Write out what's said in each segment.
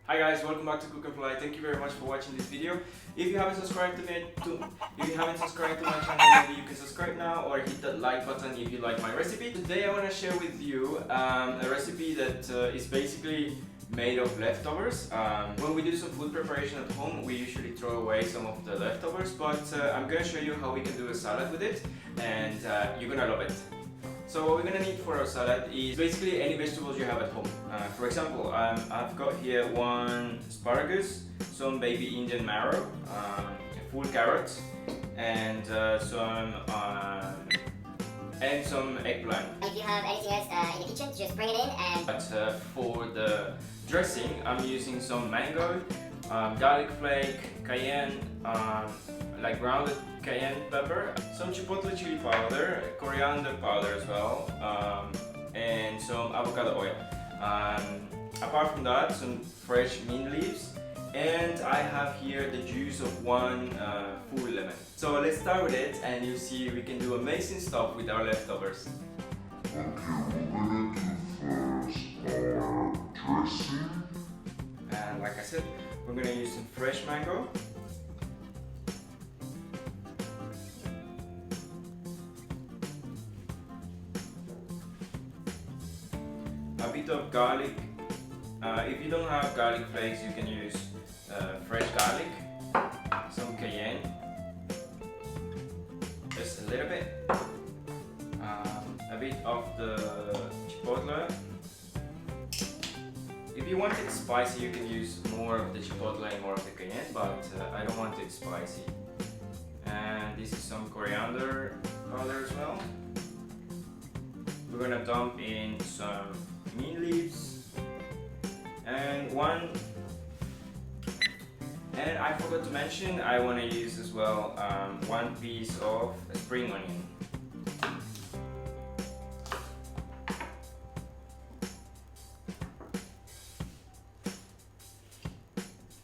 Hi guys, welcome back to Cook&Fly. Thank you very much for watching this video. If you haven't subscribed to my channel, maybe you can subscribe now or hit that like button if you like my recipe. Today I want to share with you a recipe that is basically made of leftovers. When we do some food preparation at home, we usually throw away some of the leftovers, but I'm going to show you how we can do a salad with it, and you're going to love it. So what we're going to need for our salad is basically any vegetables you have at home. For example, I've got here one asparagus, some baby Indian marrow, full carrots, and some eggplant. If you have anything else in the kitchen, just bring it in and... But for the dressing, I'm using some mango, garlic flake, cayenne, like grounded cayenne pepper, some chipotle chili powder, coriander powder as well, and some avocado oil. Apart from that, some fresh mint leaves, and I have here the juice of one full lemon. So let's start with it, and you'll see we can do amazing stuff with our leftovers. Okay, we're gonna do first our dressing. And like I said, we're gonna use some fresh mango. A bit of garlic. If you don't have garlic flakes, you can use fresh garlic. Some cayenne. Just a little bit. A bit of the chipotle. If you want it spicy, you can use more of the chipotle and more of the cayenne, but I don't want it spicy. And this is some coriander powder as well. We're gonna dump in some mint leaves and I forgot to mention, I want to use as well one piece of spring onion.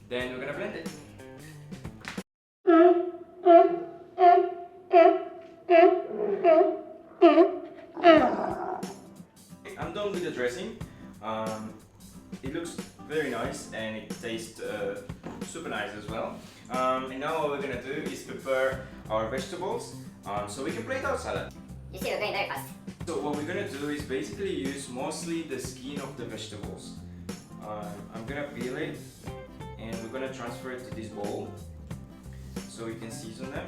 Then we're gonna blend it. I'm done with the dressing. It looks very nice and it tastes super nice as well. And now what we're gonna do is prepare our vegetables so we can plate our salad. You see, we're going very fast. So what we're gonna do is basically use mostly the skin of the vegetables. I'm gonna peel it and we're gonna transfer it to this bowl so we can season them.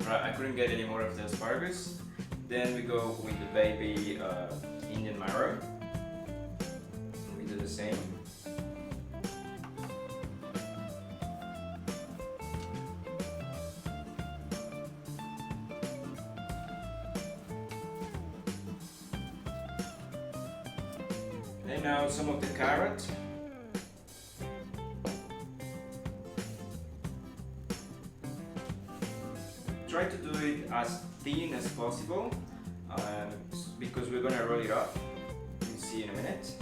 Right, I couldn't get any more of the asparagus. Then we go with the baby Indian marrow. We do the same. And now some of the carrot. Try to do it as thin as possible because we're gonna roll it up. You'll see in a minute.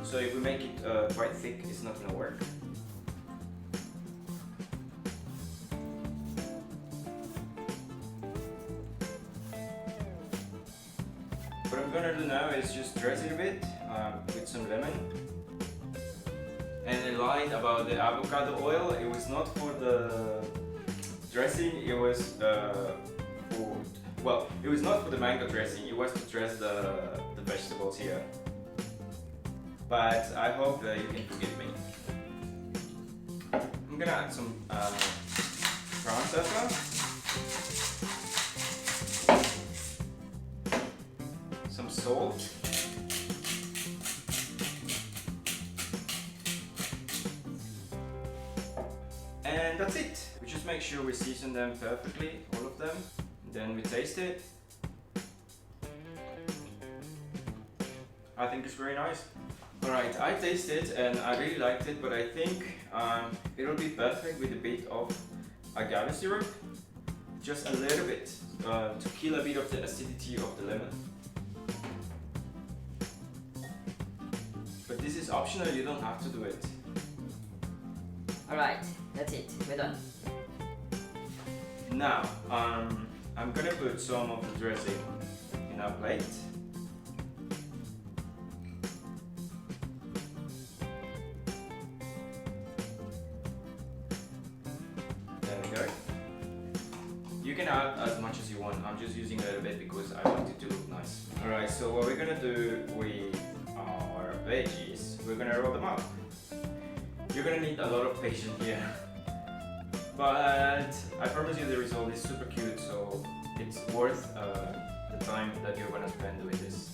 So if we make it quite thick, it's not gonna work. What I'm gonna do now is just dress it a bit with some lemon. And I lied about the avocado oil. It was not for the dressing, it was it was not for the mango dressing, it was to dress the vegetables here. But I hope that you can forgive me. I'm gonna add some brown pepper. Some salt. And that's it. We just make sure we season them perfectly, all of them. Then we taste it. I think it's very nice. Alright, I tasted and I really liked it, but I think it'll be perfect with a bit of agave syrup. Just a little bit to kill a bit of the acidity of the lemon. But this is optional, you don't have to do it. Alright, that's it. We're done. Now, I'm gonna put some of the dressing in our plate. There we go. You can add as much as you want. I'm just using a little bit because I want it to look nice. Alright, so what we're gonna do with our veggies, we're gonna roll them up. You're gonna need a lot of patience here. But I promise you the result is super cute, so it's worth the time that you're gonna spend doing this.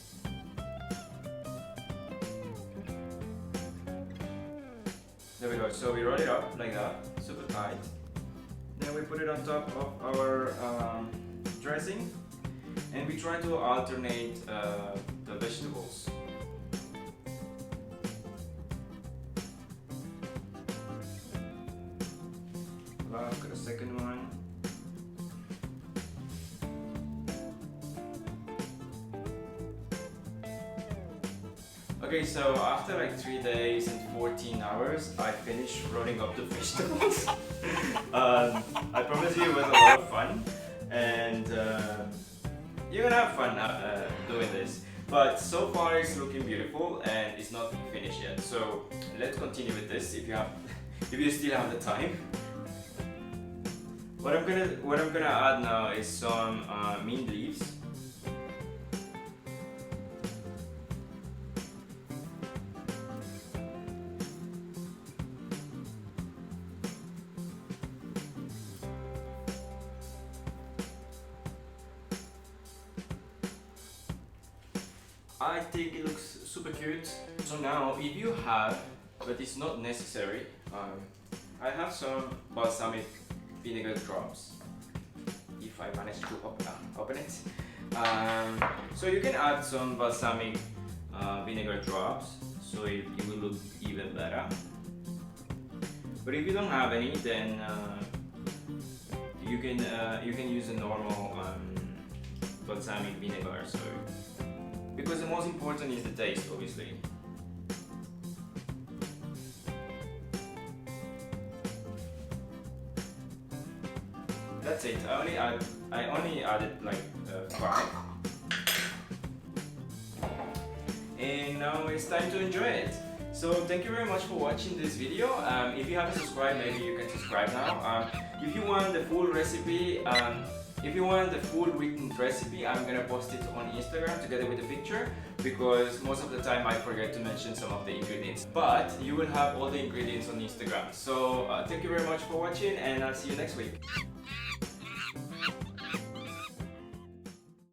There we go, so we roll it up like that, super tight. Then we put it on top of our dressing and we try to alternate the vegetables. I've got a second one. Okay, so after like 3 days and 14 hours, I finished rolling up the vegetables. I promise you it was a lot of fun, and you're gonna have fun doing this. But so far it's looking beautiful and it's not finished yet. So let's continue with this if you still have the time. What I'm gonna add now is some mint leaves. I think it looks super cute. So now, if you have, but it's not necessary, I have some balsamic vinegar drops, if I manage to open it. So you can add some balsamic vinegar drops, so it will look even better. But if you don't have any, then you can use a normal balsamic vinegar. So because the most important is the taste, obviously. That's it. I only added like 5. And now it's time to enjoy it. So thank you very much for watching this video. If you haven't subscribed, maybe you can subscribe now. If you want the full recipe, if you want the full written recipe, I'm gonna post it on Instagram together with a picture, because most of the time I forget to mention some of the ingredients. But you will have all the ingredients on Instagram. So thank you very much for watching, and I'll see you next week.